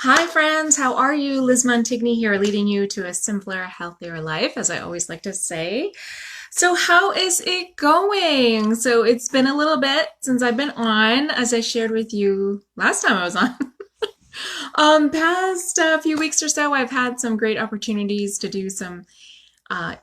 Hi, friends. How are you? Liz Montigny here, leading you to a simpler, healthier life, as I always like to say. So, how is it going? So, it's been a little bit since I've been on, as I shared with you last time I was on. Past few weeks or so, I've had some great opportunities to do some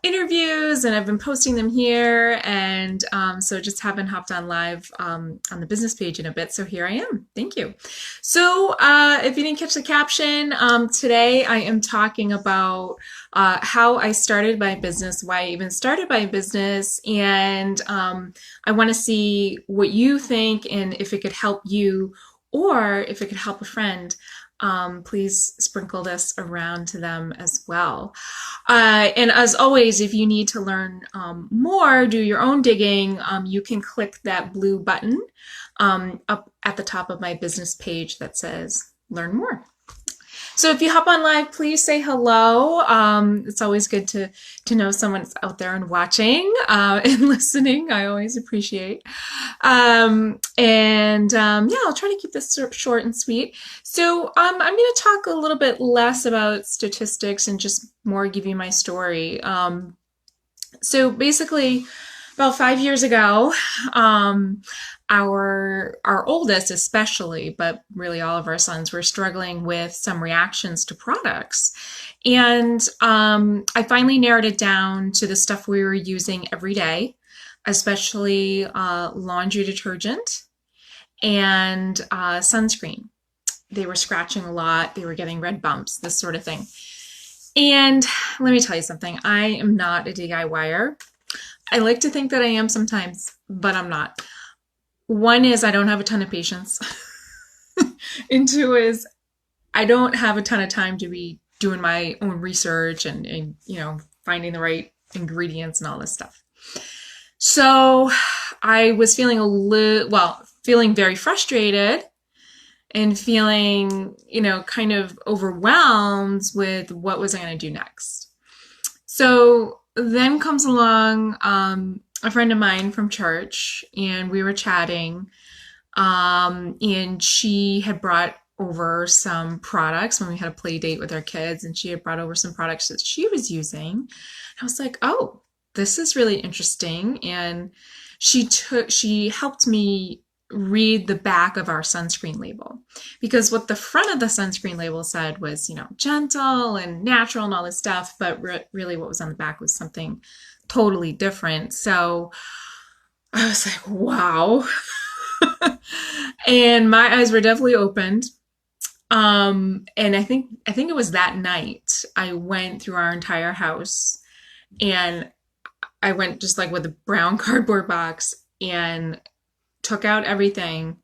interviews, and I've been posting them here. And so just haven't hopped on live on the business page in a bit. So here I am. Thank you. So if you didn't catch the caption, today I am talking about how I started my business, why I even started my business, and I want to see what you think and if it could help you or if it could help a friend. Please sprinkle this around to them as well. And as always, if you need to learn more, do your own digging, you can click that blue button up at the top of my business page that says Learn More. So if you hop on live, please say hello. It's always good to know someone's out there and watching and listening. I always appreciate. Yeah, I'll try to keep this short and sweet. So I'm going to talk a little bit less about statistics and just more give you my story. So basically, about 5 years ago, our oldest especially, but really all of our sons were struggling with some reactions to products. And I finally narrowed it down to the stuff we were using every day, especially laundry detergent and sunscreen. They were scratching a lot. They were getting red bumps, this sort of thing. And let me tell you something. I am not a DIYer. I like to think that I am sometimes, but I'm not. One is I don't have a ton of patience. And two is I don't have a ton of time to be doing my own research and finding the right ingredients and all this stuff. So I was feeling feeling very frustrated and feeling, kind of overwhelmed with what was I going to do next. So then comes along a friend of mine from church, and we were chatting, and she had brought over some products when we had a play date with our kids, and she had brought over some products that she was using. I was like, oh, this is really interesting. And she helped me read the back of our sunscreen label, because what the front of the sunscreen label said was, gentle and natural and all this stuff, but really what was on the back was something totally different. So I was like, wow. And my eyes were definitely opened. And I think it was that night I went through our entire house, and I went just like with a brown cardboard box and took out everything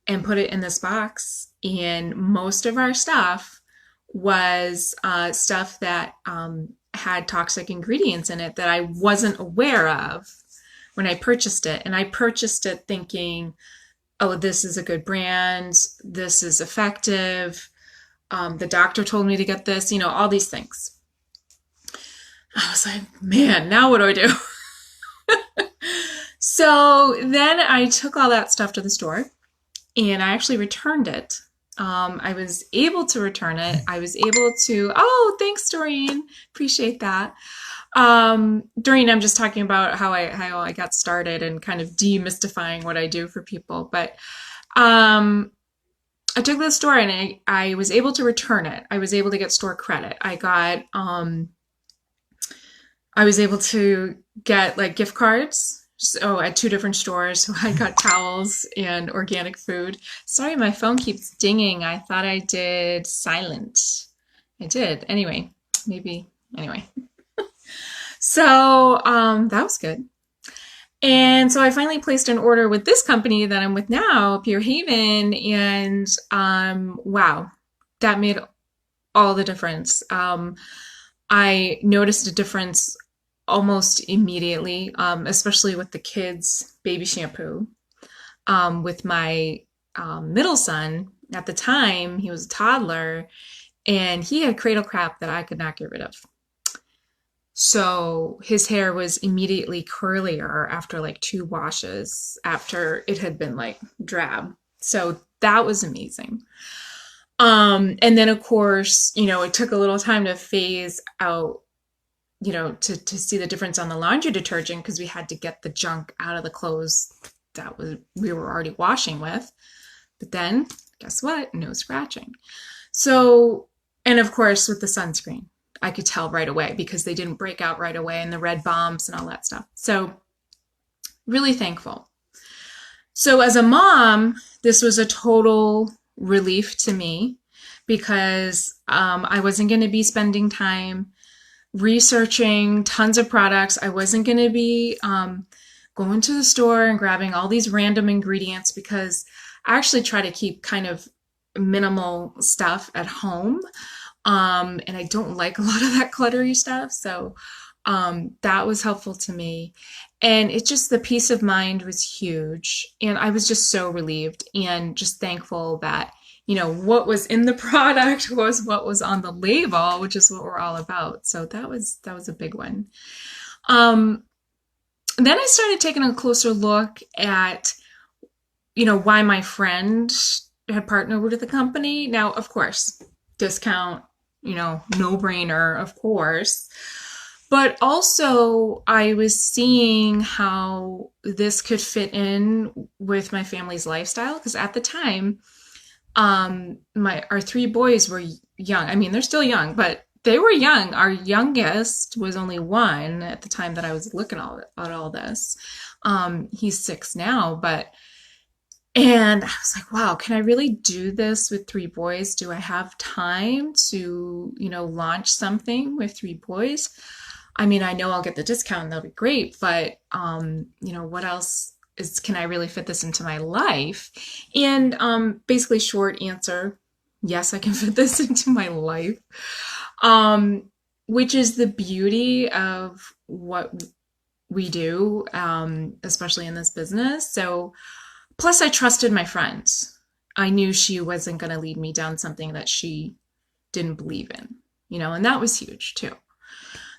and put it in this box. And most of our stuff was stuff that had toxic ingredients in it that I wasn't aware of when I purchased it. And I purchased it thinking, oh, this is a good brand. This is effective. The doctor told me to get this, all these things. I was like, man, now what do I do? So then I took all that stuff to the store, and I actually returned it. I was able to return it. I was able to, oh, thanks, Doreen. Appreciate that. Doreen, I'm just talking about how I got started and kind of demystifying what I do for people. But I took to the store, and I was able to return it. I was able to get store credit. I was able to get like gift cards. So at 2 different stores. So I got towels and organic food. Sorry, my phone keeps dinging. I thought I did silent. I did. Anyway. So that was good. And so I finally placed an order with this company that I'm with now, Pure Haven, and wow, that made all the difference. I noticed a difference almost immediately, especially with the kids' baby shampoo. With my middle son, at the time, he was a toddler, and he had cradle crap that I could not get rid of. So his hair was immediately curlier after like 2 washes, after it had been like drab. So that was amazing. And then of course, it took a little time to phase out, to see the difference on the laundry detergent because we had to get the junk out of the clothes we were already washing with. But then, guess what? No scratching. So, and of course with the sunscreen, I could tell right away because they didn't break out right away and the red bombs and all that stuff. So, really thankful. So as a mom, this was a total relief to me because I wasn't going to be spending time researching tons of products. I wasn't going to be going to the store and grabbing all these random ingredients because I actually try to keep kind of minimal stuff at home. And I don't like a lot of that cluttery stuff. So that was helpful to me. And it just, the peace of mind was huge. And I was just so relieved and just thankful that, what was in the product was what was on the label, which is what we're all about. So that was a big one. Then I started taking a closer look at, why my friend had partnered with the company. Now, of course, discount, no brainer, of course. But also, I was seeing how this could fit in with my family's lifestyle because at the time, our three boys were young. I mean, they're still young, but they were young. Our youngest was only 1 at the time that I was looking at all this. He's 6 now, and I was like, wow, can I really do this with 3 boys? Do I have time to, launch something with 3 boys? I mean, I know I'll get the discount and that'll be great, but, what else can I really fit this into my life? And basically short answer, yes, I can fit this into my life, which is the beauty of what we do, especially in this business. So plus I trusted my friends. I knew she wasn't going to lead me down something that she didn't believe in, and that was huge too.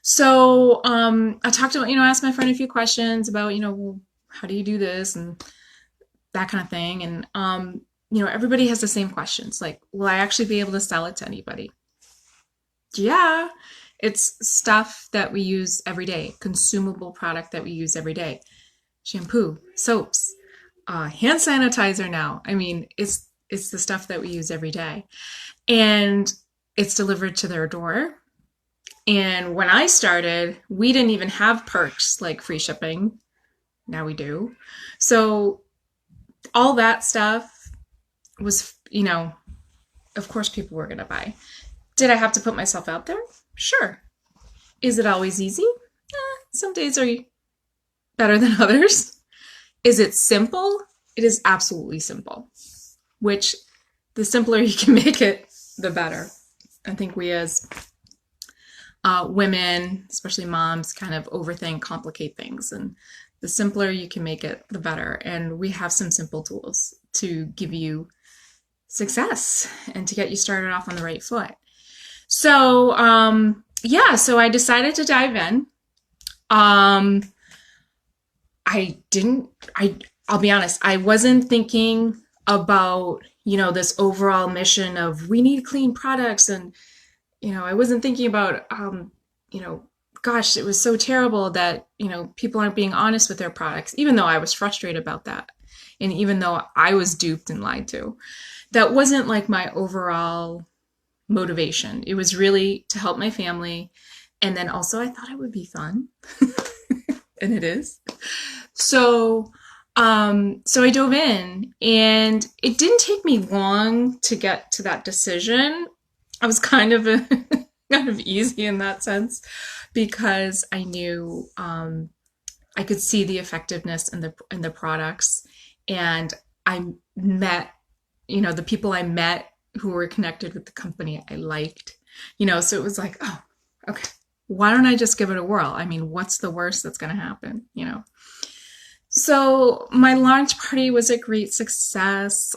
So I talked about, asked my friend a few questions about, well, how do you do this and that kind of thing. And, everybody has the same questions. Like, will I actually be able to sell it to anybody? Yeah, it's stuff that we use every day, consumable product that we use every day. Shampoo, soaps, hand sanitizer now. I mean, it's the stuff that we use every day. And it's delivered to their door. And when I started, we didn't even have perks like free shipping. Now we do. So all that stuff was, of course people were going to buy. Did I have to put myself out there? Sure. Is it always easy? Some days are better than others. Is it simple? It is absolutely simple, which the simpler you can make it, the better. I think we as women, especially moms, kind of overthink, complicate things. And the simpler you can make it, the better. And we have some simple tools to give you success and to get you started off on the right foot. So, so I decided to dive in. I'll be honest, I wasn't thinking about, this overall mission of we need clean products. And, I wasn't thinking about, gosh, it was so terrible that, people aren't being honest with their products, even though I was frustrated about that. And even though I was duped and lied to, that wasn't like my overall motivation. It was really to help my family. And then also I thought it would be fun and it is. So I dove in and it didn't take me long to get to that decision. I was kind of easy in that sense because I knew I could see the effectiveness in the products, and I met, the people I met who were connected with the company I liked, so it was like, oh, okay, why don't I just give it a whirl? I mean, what's the worst that's going to happen, So my launch party was a great success.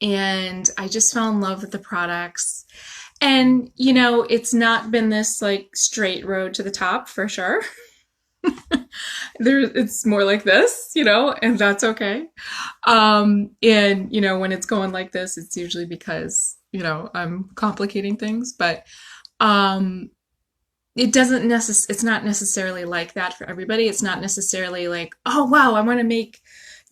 And I just fell in love with the products. And, it's not been this like straight road to the top for sure. It's more like this, and that's okay. And when it's going like this, it's usually because, I'm complicating things, but um, it's not necessarily like that for everybody. It's not necessarily like, oh wow, I want to make,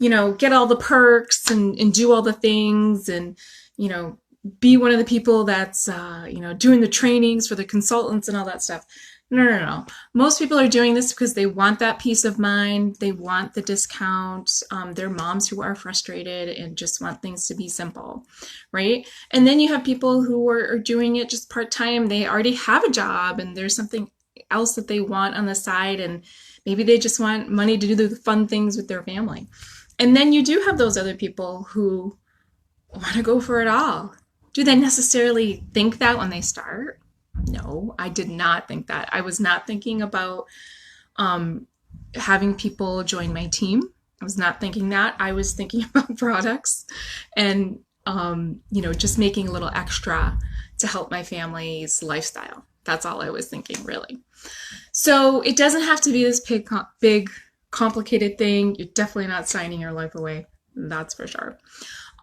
get all the perks and do all the things and, you know, be one of the people that's, doing the trainings for the consultants and all that stuff. No, no, no. Most people are doing this because they want that peace of mind. They want the discount. They're moms who are frustrated and just want things to be simple, right? And then you have people who are doing it just part time. They already have a job and there's something else that they want on the side. And maybe they just want money to do the fun things with their family. And then you do have those other people who want to go for it all. Do they necessarily think that when they start? No, I did not think that. I was not thinking about having people join my team. I was not thinking that. I was thinking about products and, just making a little extra to help my family's lifestyle. That's all I was thinking, really. So it doesn't have to be this big complicated thing. You're definitely not signing your life away. That's for sure.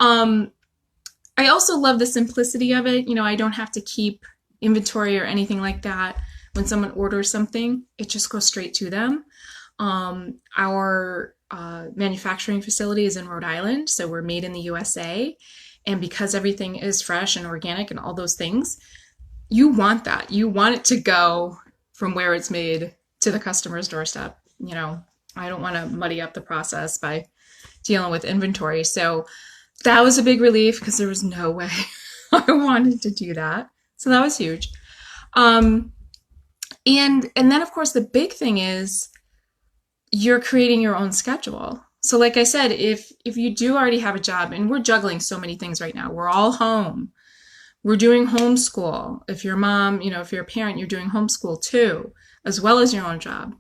I also love the simplicity of it. I don't have to keep inventory or anything like that. When someone orders something, it just goes straight to them. Our manufacturing facility is in Rhode Island, so we're made in the USA. And because everything is fresh and organic and all those things, you want that. You want it to go from where it's made to the customer's doorstep. I don't want to muddy up the process by dealing with inventory. So that was a big relief because there was no way I wanted to do that. So that was huge. And then of course the big thing is you're creating your own schedule. So like I said, if you do already have a job, and we're juggling so many things right now, we're all home. We're doing homeschool. If you're a mom, if you're a parent, you're doing homeschool too, as well as your own job.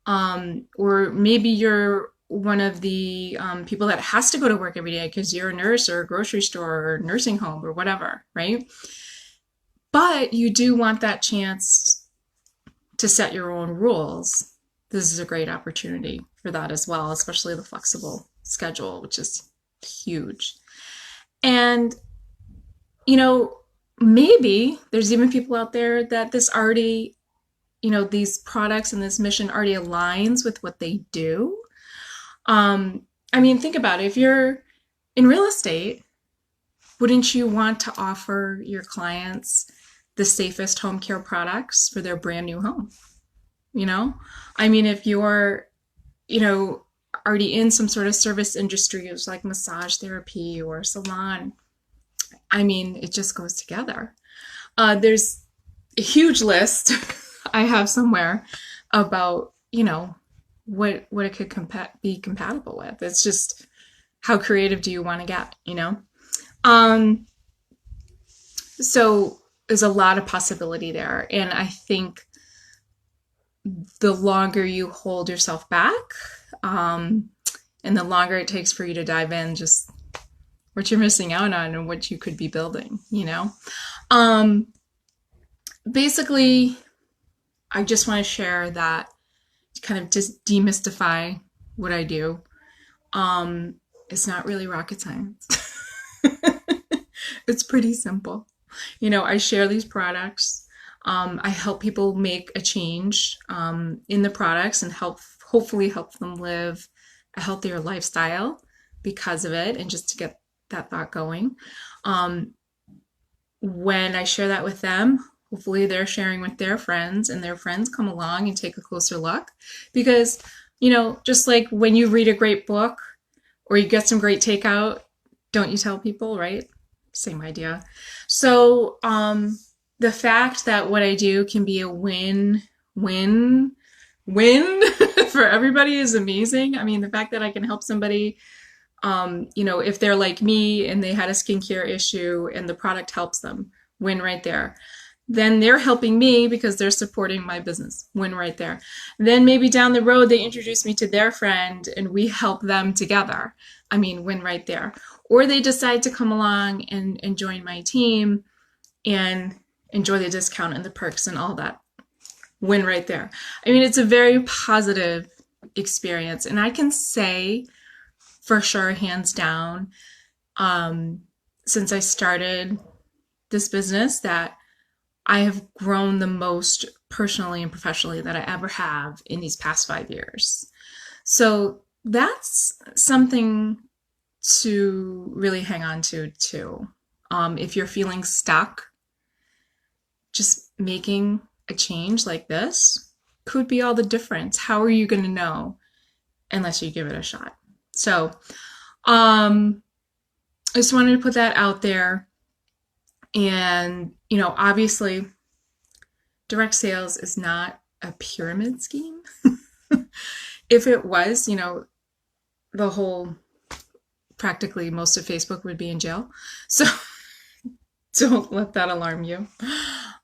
Or maybe you're one of the people that has to go to work every day because you're a nurse or a grocery store or nursing home or whatever, right? But you do want that chance to set your own rules. This is a great opportunity for that as well, especially the flexible schedule, which is huge. And, maybe there's even people out there that this already, these products and this mission already aligns with what they do. Think about it. If you're in real estate, wouldn't you want to offer your clients the safest home care products for their brand new home? If you're, already in some sort of service industry, it's like massage therapy or salon. It just goes together. There's a huge list I have somewhere about, what it could be compatible with. It's just how creative do you want to get, So there's a lot of possibility there. And I think the longer you hold yourself back, and the longer it takes for you to dive in, just what you're missing out on and what you could be building, Basically, I just want to share that to kind of just demystify what I do. It's not really rocket science. It's pretty simple. I share these products. I help people make a change in the products and hopefully help them live a healthier lifestyle because of it, and just to get that thought going. When I share that with them, hopefully they're sharing with their friends, and their friends come along and take a closer look. Because, just like when you read a great book or you get some great takeout, don't you tell people, right? Same idea. So the fact that what I do can be a win-win for everybody is amazing. The fact that I can help somebody, if they're like me and they had a skincare issue and the product helps them, win right there. Then they're helping me because they're supporting my business, win right there. Then maybe down the road, they introduce me to their friend and we help them together. Win right there. Or they decide to come along and join my team and enjoy the discount and the perks and all that win right there. I mean, it's a very positive experience. And I can say for sure, hands down, since I started this business, that I have grown the most personally and professionally that I ever have in these past 5 years. So that's something to really hang on to too. If you're feeling stuck, just making a change like this could be all the difference. How are you going to know unless you give it a shot? So, I just wanted to put that out there. And, obviously, direct sales is not a pyramid scheme. If it was, the whole, practically most of Facebook would be in jail. So don't let that alarm you.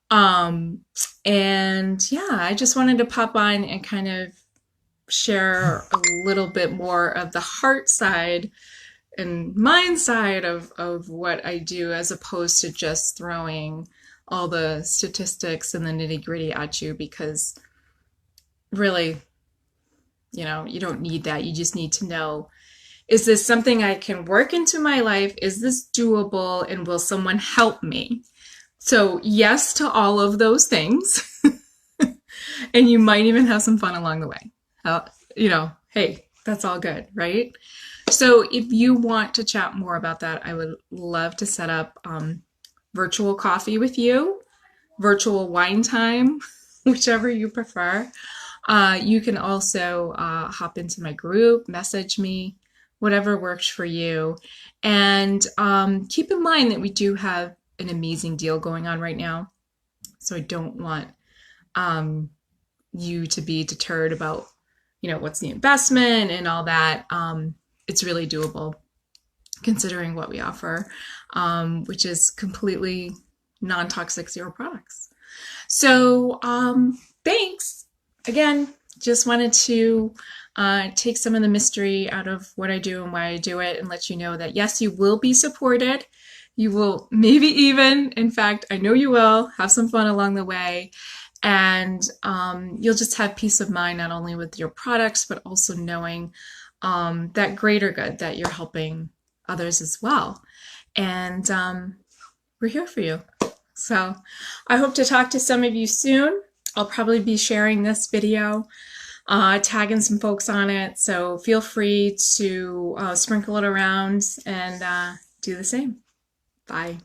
And yeah, I just wanted to pop on and kind of share a little bit more of the heart side and mind side of what I do, as opposed to just throwing all the statistics and the nitty gritty at you, because really, you don't need that. You just need to know, is this something I can work into my life? Is this doable? And will someone help me? So yes to all of those things. And you might even have some fun along the way. Hey, that's all good, right? So if you want to chat more about that, I would love to set up virtual coffee with you, virtual wine time, whichever you prefer. You can also hop into my group, message me, whatever works for you. And keep in mind that we do have an amazing deal going on right now. So I don't want you to be deterred about, what's the investment and all that. It's really doable considering what we offer, which is completely non-toxic, zero products. So thanks. Again, just wanted to take some of the mystery out of what I do and why I do it, and let you know that yes, you will be supported. You will maybe even, in fact, I know you will, have some fun along the way. And you'll just have peace of mind, not only with your products, but also knowing that greater good, that you're helping others as well. And we're here for you. So I hope to talk to some of you soon. I'll probably be sharing this video, tagging some folks on it. So feel free to sprinkle it around and do the same. Bye.